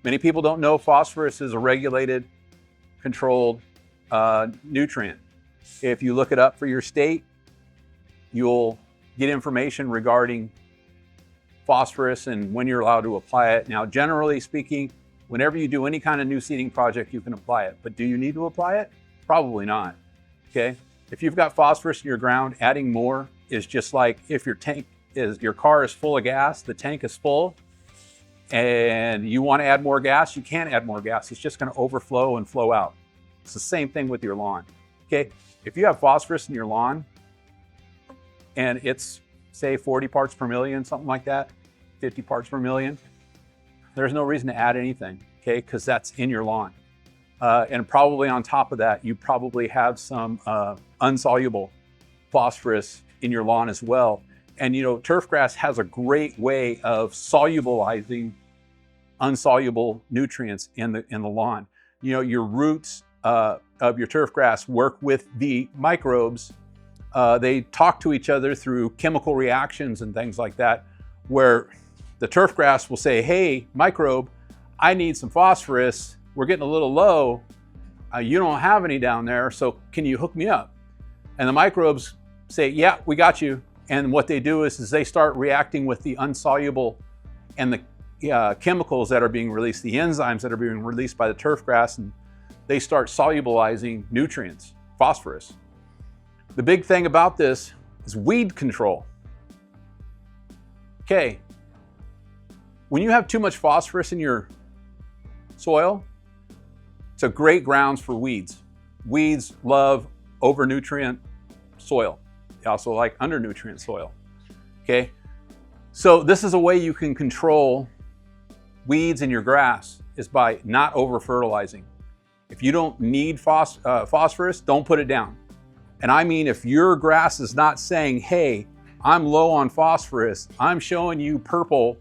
Many people don't know phosphorus is a regulated, controlled nutrient. If you look it up for your state, you'll get information regarding phosphorus and when you're allowed to apply it. Now, generally speaking, whenever you do any kind of new seeding project, you can apply it. But do you need to apply it? Probably not, okay? If you've got phosphorus in your ground, adding more is just like if your car is full of gas, the tank is full, and you want to add more gas, you can't add more gas. It's just going to overflow and flow out. It's the same thing with your lawn, okay? If you have phosphorus in your lawn and it's, say, 40 parts per million, something like that, 50 parts per million, there's no reason to add anything, okay? Because that's in your lawn. And probably on top of that, you probably have some unsoluble phosphorus in your lawn as well. And you know, turfgrass has a great way of solubilizing unsoluble nutrients in the lawn. You know, your roots of your turfgrass work with the microbes. They talk to each other through chemical reactions and things like that, where the turfgrass will say, hey, microbe, I need some phosphorus. We're getting a little low. You don't have any down there, so can you hook me up? And the microbes say, yeah, we got you. And what they do is they start reacting with the unsoluble and the chemicals that are being released, the enzymes that are being released by the turfgrass, and they start solubilizing nutrients, phosphorus. The big thing about this is weed control. Okay, when you have too much phosphorus in your soil, it's a great grounds for weeds. Weeds love over-nutrient soil. They also like under-nutrient soil, okay? So this is a way you can control weeds in your grass, is by not over-fertilizing. If you don't need phosphorus, don't put it down. And I mean, if your grass is not saying, hey, I'm low on phosphorus, I'm showing you purple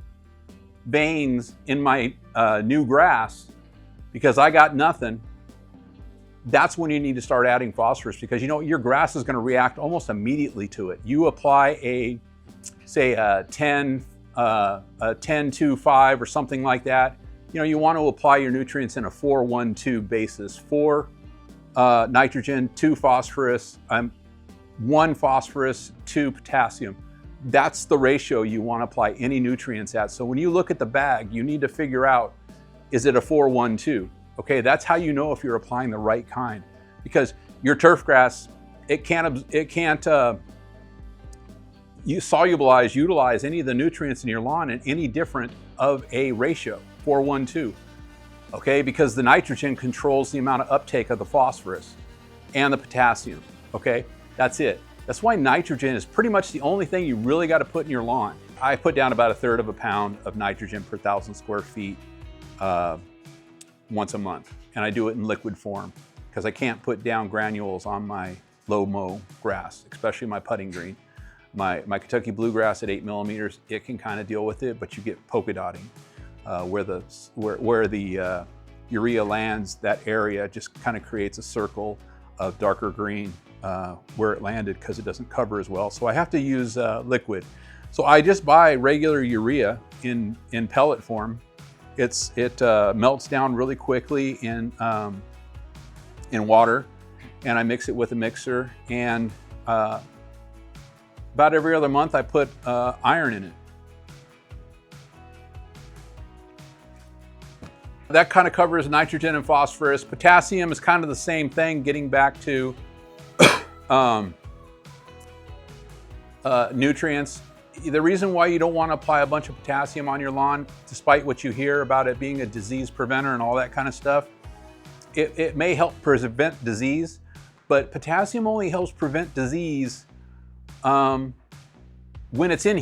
veins in my new grass because I got nothing, that's when you need to start adding phosphorus, because you know your grass is going to react almost immediately to it. You apply say a 10-2-5 or something like that. You know, you want to apply your nutrients in a 4-1-2 basis. 4 nitrogen, 2 phosphorus, 1 phosphorus, 2 potassium. That's the ratio you want to apply any nutrients at. So when you look at the bag, you need to figure out, is it a 4-1-2? Okay, that's how you know if you're applying the right kind, because your turfgrass, it can't utilize any of the nutrients in your lawn in any different of a ratio, 4-1-2. Okay, because the nitrogen controls the amount of uptake of the phosphorus and the potassium. Okay, that's it. That's why nitrogen is pretty much the only thing you really got to put in your lawn. I put down about 1/3 of a pound of nitrogen per 1,000 square feet once a month, and I do it in liquid form because I can't put down granules on my low mow grass, especially my putting green. My Kentucky Bluegrass at 8 millimeters, it can kind of deal with it, but you get polka dotting where the urea lands. That area just kind of creates a circle of darker green where it landed because it doesn't cover as well. So I have to use liquid. So I just buy regular urea in pellet form. It melts down really quickly in water, and I mix it with a mixer, and about every other month I put iron in it. That kind of covers nitrogen and phosphorus. Potassium is kind of the same thing, getting back to nutrients. The reason why you don't want to apply a bunch of potassium on your lawn, despite what you hear about it being a disease preventer and all that kind of stuff, it may help prevent disease, but potassium only helps prevent disease when it's in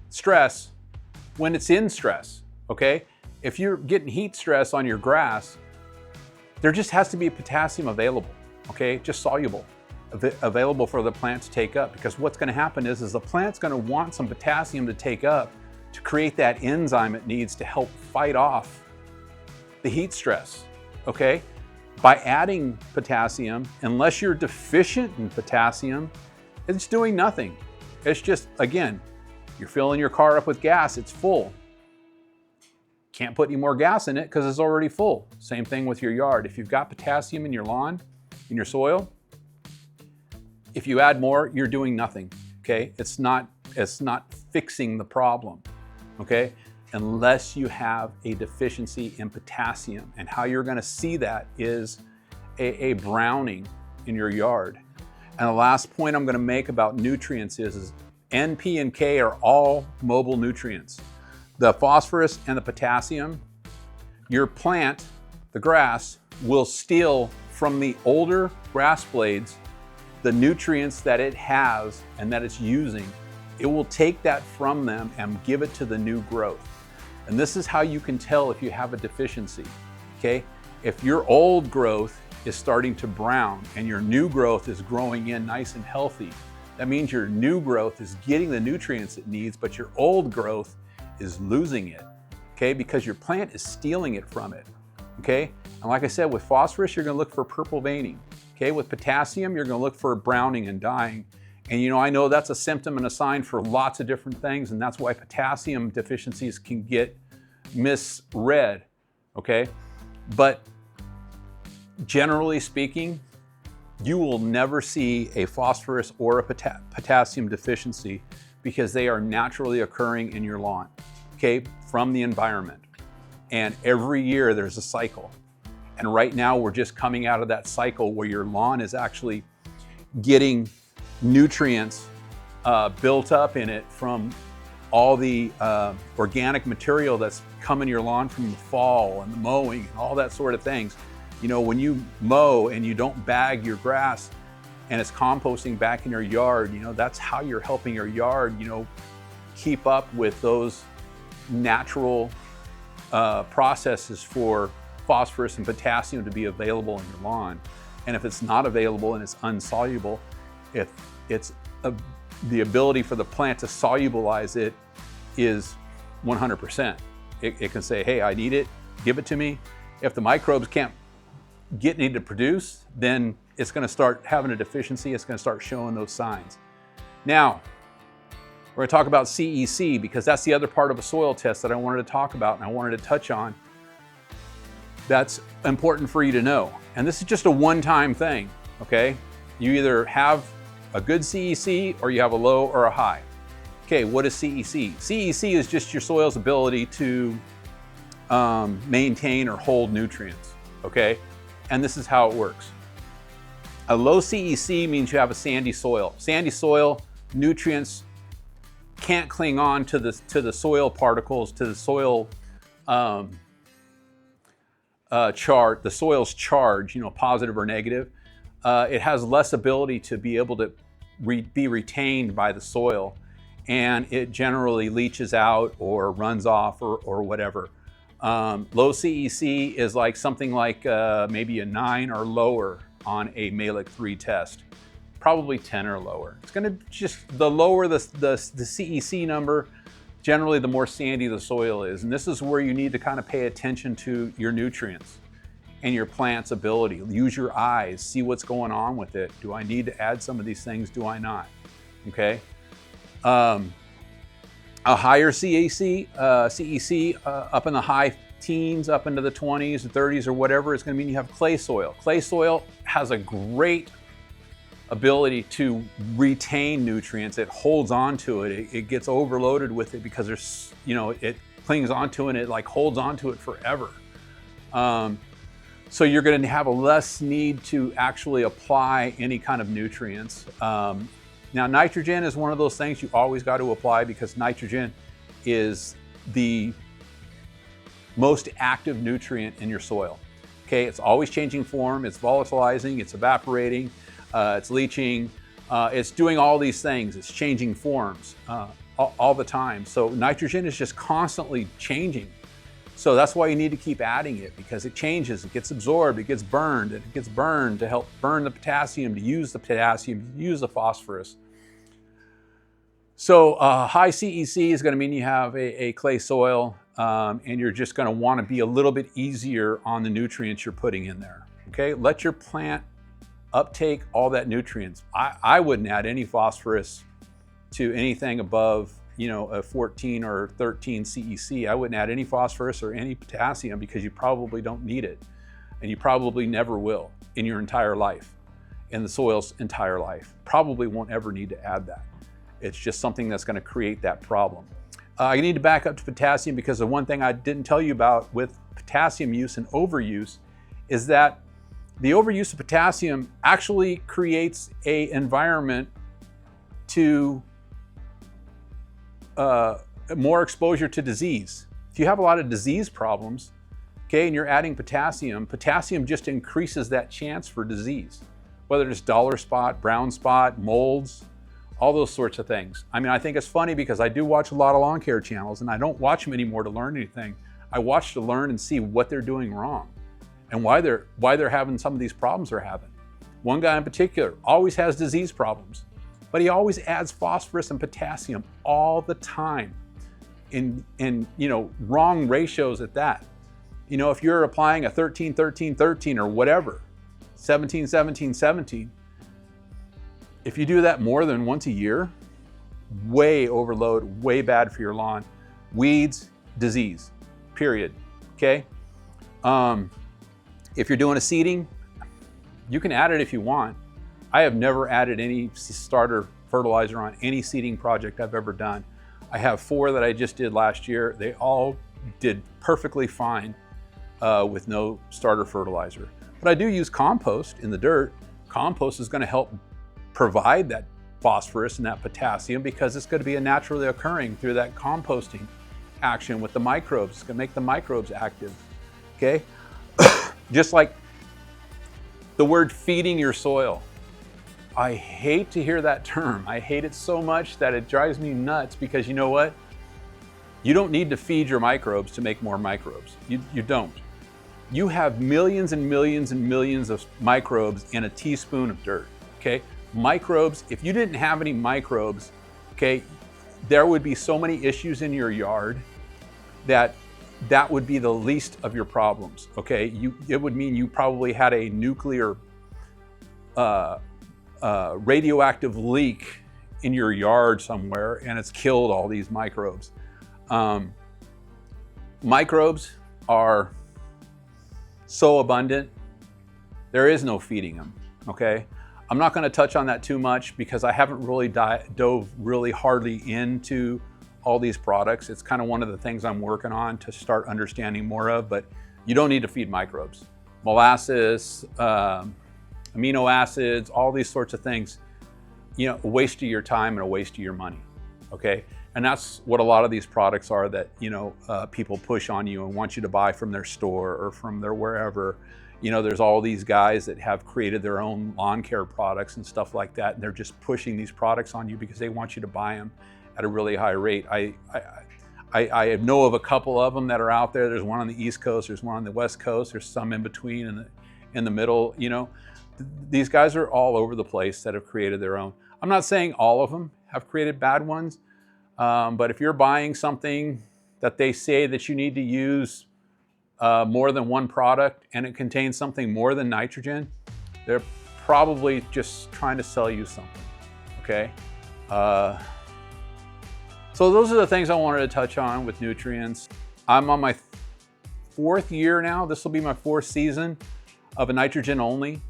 stress, when it's in stress, okay? If you're getting heat stress on your grass, there just has to be potassium available, okay? Just soluble, available for the plant to take up, because what's gonna happen is the plant's gonna want some potassium to take up to create that enzyme it needs to help fight off the heat stress, okay? By adding potassium, unless you're deficient in potassium, it's doing nothing. It's just, again, you're filling your car up with gas, it's full. Can't put any more gas in it because it's already full. Same thing with your yard. If you've got potassium in your lawn, in your soil, if you add more, you're doing nothing, okay? It's not fixing the problem, okay? Unless you have a deficiency in potassium. And how you're gonna see that is a browning in your yard. And the last point I'm gonna make about nutrients is N, P, and K are all mobile nutrients. The phosphorus and the potassium, your plant, the grass, will steal from the older grass blades the nutrients that it has and that it's using. It will take that from them and give it to the new growth. And this is how you can tell if you have a deficiency, okay? If your old growth is starting to brown and your new growth is growing in nice and healthy, that means your new growth is getting the nutrients it needs, but your old growth is losing it, okay? Because your plant is stealing it from it, okay? And like I said, with phosphorus, you're gonna look for purple veining, okay? With potassium, you're gonna look for browning and dying. And you know, I know that's a symptom and a sign for lots of different things, and that's why potassium deficiencies can get misread, okay? But generally speaking, you will never see a phosphorus or a potassium deficiency because they are naturally occurring in your lawn, okay, from the environment. And every year there's a cycle. And right now we're just coming out of that cycle where your lawn is actually getting nutrients built up in it from all the organic material that's come in your lawn from the fall and the mowing and all that sort of things. You know, when you mow and you don't bag your grass and it's composting back in your yard, you know, that's how you're helping your yard, you know, keep up with those natural processes for phosphorus and potassium to be available in your lawn. And if it's not available and it's unsoluble, if it's the ability for the plant to solubilize it is 100%. It can say, hey, I need it, give it to me. If the microbes can't get any to produce, then it's gonna start having a deficiency, it's gonna start showing those signs. Now, we're gonna talk about CEC because that's the other part of a soil test that I wanted to talk about and I wanted to touch on. That's important for you to know. And this is just a one-time thing, okay? You either have a good CEC or you have a low or a high. Okay, what is CEC? CEC is just your soil's ability to maintain or hold nutrients, okay? And this is how it works. A low CEC means you have a sandy soil. Sandy soil, nutrients can't cling on to the soil particles, to the soil the soil's charge, you know, positive or negative. It has less ability to be able to be retained by the soil, and it generally leaches out or runs off or whatever. Low CEC is like something like maybe a 9 or lower on a Malick 3 test, probably 10 or lower. It's gonna just, the lower the CEC number, generally the more sandy the soil is. And this is where you need to kind of pay attention to your nutrients and your plant's ability. Use your eyes, see what's going on with it. Do I need to add some of these things? Do I not? Okay. A higher CEC up in the high teens, up into the 20s or 30s or whatever, it's gonna mean you have clay soil. Clay soil has a great ability to retain nutrients. It holds on to it. It gets overloaded with it because there's, you know, it clings onto it and it like holds onto it forever. So you're going to have a less need to actually apply any kind of nutrients. Now, nitrogen is one of those things you always got to apply because nitrogen is the most active nutrient in your soil. Okay, it's always changing form, it's volatilizing, it's evaporating, it's leaching, it's doing all these things, it's changing forms all the time. So nitrogen is just constantly changing. So that's why you need to keep adding it because it changes, it gets absorbed, it gets burned, and it gets burned to help burn the potassium, to use the potassium, to use the phosphorus. So high CEC is going to mean you have a clay soil and you're just going to want to be a little bit easier on the nutrients you're putting in there. Okay, let your plant uptake all that nutrients. I wouldn't add any phosphorus to anything above a 14 or 13 CEC. I wouldn't add any phosphorus or any potassium because you probably don't need it. And you probably never will in your entire life, in the soil's entire life. Probably won't ever need to add that. It's just something that's going to create that problem. I need to back up to potassium because the one thing I didn't tell you about with potassium use and overuse is that the overuse of potassium actually creates an environment to more exposure to disease. If you have a lot of disease problems, okay, and you're adding potassium, potassium just increases that chance for disease, whether it's dollar spot, brown spot, molds, all those sorts of things. I mean, I think it's funny because I do watch a lot of lawn care channels and I don't watch them anymore to learn anything. I watch to learn and see what they're doing wrong and why they're having some of these problems they're having. One guy in particular always has disease problems, but he always adds phosphorus and potassium all the time in wrong ratios at that. If you're applying a 13, 13, 13 or whatever, 17, 17, 17, if you do that more than once a year, way overload, way bad for your lawn. Weeds, disease, period, okay? If you're doing a seeding, you can add it if you want. I have never added any starter fertilizer on any seeding project I've ever done. I have 4 that I just did last year. They all did perfectly fine with no starter fertilizer. But I do use compost in the dirt. Compost is going to help provide that phosphorus and that potassium because it's going to be a naturally occurring through that composting action with the microbes. It's going to make the microbes active, okay? Just like the word feeding your soil. I hate to hear that term. I hate it so much that it drives me nuts because you know what? You don't need to feed your microbes to make more microbes. You don't. You have millions and millions and millions of microbes in a teaspoon of dirt, okay? Microbes, if you didn't have any microbes, okay, there would be so many issues in your yard that would be the least of your problems, okay? It would mean you probably had a nuclear radioactive leak in your yard somewhere and it's killed all these microbes. Microbes are so abundant, there is no feeding them, okay? I'm not gonna touch on that too much because I haven't really dove really hardly into all these products. It's kind of one of the things I'm working on to start understanding more of, but you don't need to feed microbes. Molasses, amino acids, all these sorts of things, a waste of your time and a waste of your money, okay? And that's what a lot of these products are that, people push on you and want you to buy from their store or from their wherever. There's all these guys that have created their own lawn care products and stuff like that, and they're just pushing these products on you because they want you to buy them at a really high rate. I know of a couple of them that are out there. There's one on the East Coast, there's one on the West Coast, there's some in between and in the middle. These guys are all over the place that have created their own. I'm not saying all of them have created bad ones, but if you're buying something that they say that you need to use more than one product and it contains something more than nitrogen, they're probably just trying to sell you something, okay? So those are the things I wanted to touch on with nutrients. I'm on my 4th year now. This will be my 4th season of a nitrogen only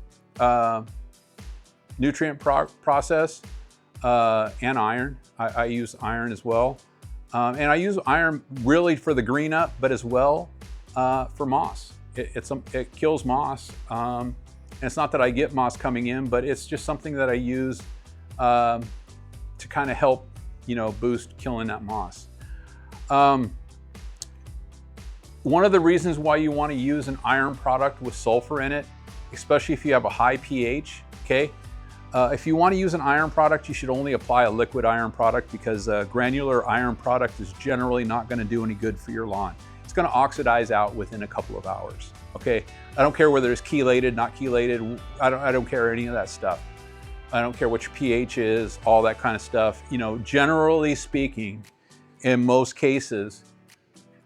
nutrient process and iron. I use iron as well. And I use iron really for the green up, but as well for moss. It kills moss. And it's not that I get moss coming in, but it's just something that I use to kind of help, boost killing that moss. One of the reasons why you want to use an iron product with sulfur in it, especially if you have a high pH, okay? If you want to use an iron product, you should only apply a liquid iron product because a granular iron product is generally not going to do any good for your lawn. It's going to oxidize out within a couple of hours, okay? I don't care whether it's chelated, not chelated. I don't care any of that stuff. I don't care what your pH is, all that kind of stuff. Generally speaking, in most cases,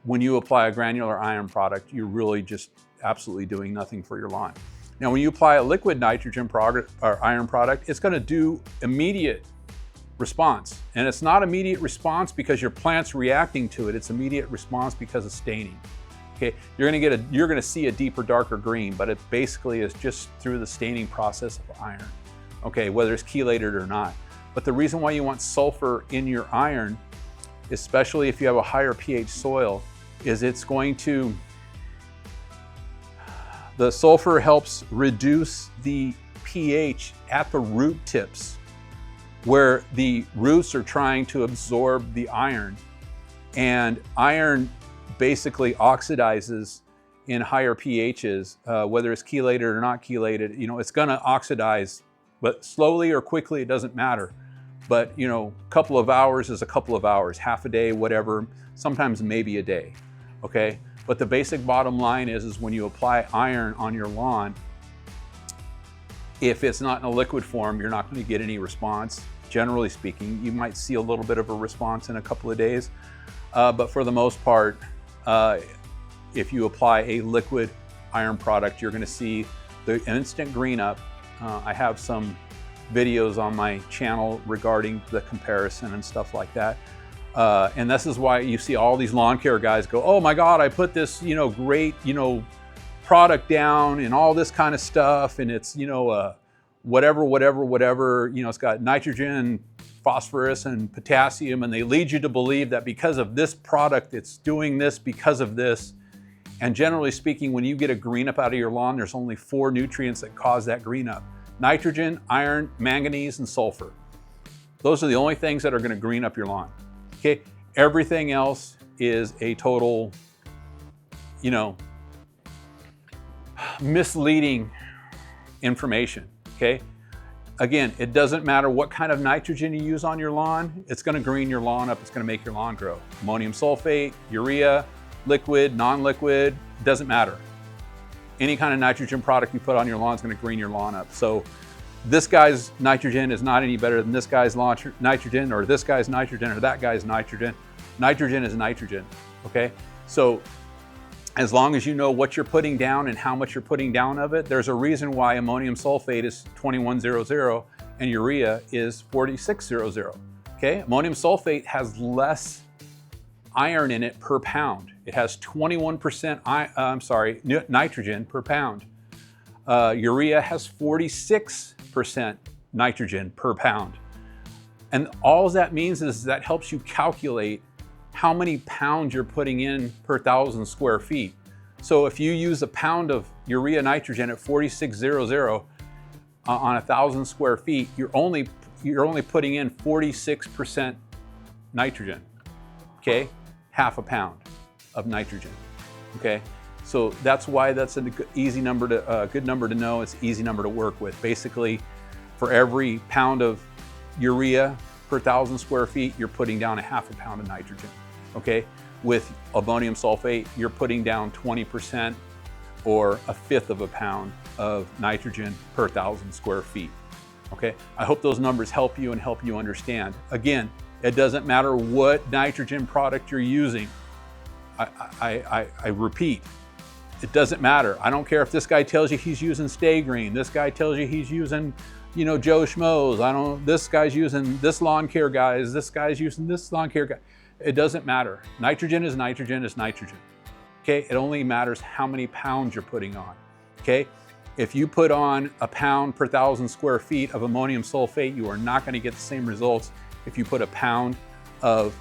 when you apply a granular iron product, you're really just absolutely doing nothing for your lawn. Now, when you apply a liquid nitrogen product or iron product, it's going to do immediate response. And it's not immediate response because your plant's reacting to it. It's immediate response because of staining. Okay, you're gonna see a deeper, darker green, but it basically is just through the staining process of iron. Okay, whether it's chelated or not. But the reason why you want sulfur in your iron, especially if you have a higher pH soil, is the sulfur helps reduce the pH at the root tips, where the roots are trying to absorb the iron. And iron basically oxidizes in higher pHs, whether it's chelated or not chelated. You know, it's gonna oxidize, but slowly or quickly, it doesn't matter. But you know, a couple of hours is a couple of hours, half a day, whatever, sometimes maybe a day, okay? But the basic bottom line is when you apply iron on your lawn, if it's not in a liquid form, you're not gonna get any response. Generally speaking, you might see a little bit of a response in a couple of days, but for the most part, if you apply a liquid iron product, you're gonna see the instant green up. I have some videos on my channel regarding the comparison and stuff like that. And this is why you see all these lawn care guys go, oh my God, I put this, you know, great, you know, product down and all this kind of stuff. And it's, you know, whatever, you know, it's got nitrogen, phosphorus, and potassium. And they lead you to believe that because of this product, it's doing this because of this. And generally speaking, when you get a green up out of your lawn, there's only 4 nutrients that cause that green up: nitrogen, iron, manganese, and sulfur. Those are the only things that are gonna green up your lawn, okay? Everything else is a total, you know, misleading information, okay? Again, it doesn't matter what kind of nitrogen you use on your lawn, it's gonna green your lawn up, it's gonna make your lawn grow. Ammonium sulfate, urea, liquid, non-liquid, doesn't matter. Any kind of nitrogen product you put on your lawn is going to green your lawn up. So this guy's nitrogen is not any better than this guy's nitrogen, or this guy's nitrogen, or that guy's nitrogen. Nitrogen is nitrogen, okay? So as long as you know what you're putting down and how much you're putting down of it, there's a reason why ammonium sulfate is 2100 and urea is 4600, okay? Ammonium sulfate has less iron in it per pound. It has 21% nitrogen per pound. Urea has 46% nitrogen per pound. And all that means is that helps you calculate how many pounds you're putting in per 1,000 square feet. So if you use a pound of urea nitrogen at 4600 on 1,000 square feet, you're only putting in 46% nitrogen, okay? Half a pound of nitrogen, okay? So that's why that's a easy number to, good number to know. It's an easy number to work with. Basically, for every pound of urea per 1,000 square feet, you're putting down a half a pound of nitrogen, okay? With ammonium sulfate, you're putting down 20% or a fifth of a pound of nitrogen per 1,000 square feet, okay? I hope those numbers help you and help you understand. Again, it doesn't matter what nitrogen product you're using. I repeat, it doesn't matter. I don't care if this guy tells you he's using Stay Green, this guy tells you he's using, you know, Joe Schmoes. This guy's using this lawn care guy, this guy's using this lawn care guy. It doesn't matter. Nitrogen is nitrogen is nitrogen, okay? It only matters how many pounds you're putting on, okay? If you put on a pound per 1,000 square feet of ammonium sulfate, you are not gonna get the same results if you put a pound of,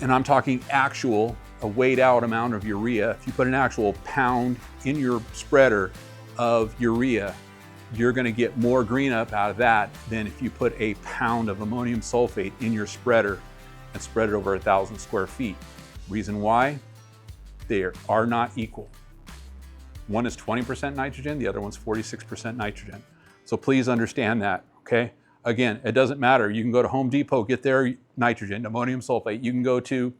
and I'm talking actual, a weighed out amount of urea. If you put an actual pound in your spreader of urea, you're gonna get more green up out of that than if you put a pound of ammonium sulfate in your spreader and spread it over 1,000 square feet. Reason why? They are not equal. One is 20% nitrogen, the other one's 46% nitrogen. So please understand that, okay? Again, it doesn't matter. You can go to Home Depot, get their nitrogen, ammonium sulfate. You can go to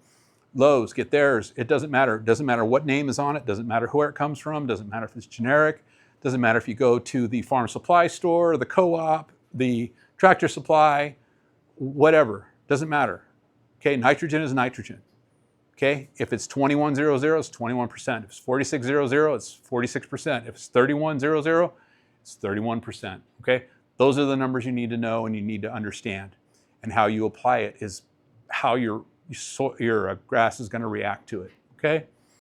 Lowe's, get theirs. It doesn't matter. It doesn't matter what name is on it. Doesn't matter where it comes from. Doesn't matter if it's generic. Doesn't matter if you go to the farm supply store, the co-op, the tractor supply, whatever. Doesn't matter. Okay, nitrogen is nitrogen. Okay, if it's 2100, it's 21%. If it's 4600, it's 46%. If it's 3100, it's 31%. Okay, Those are the numbers you need to know and you need to understand. And how you apply it is how your grass is going to react to it. Okay?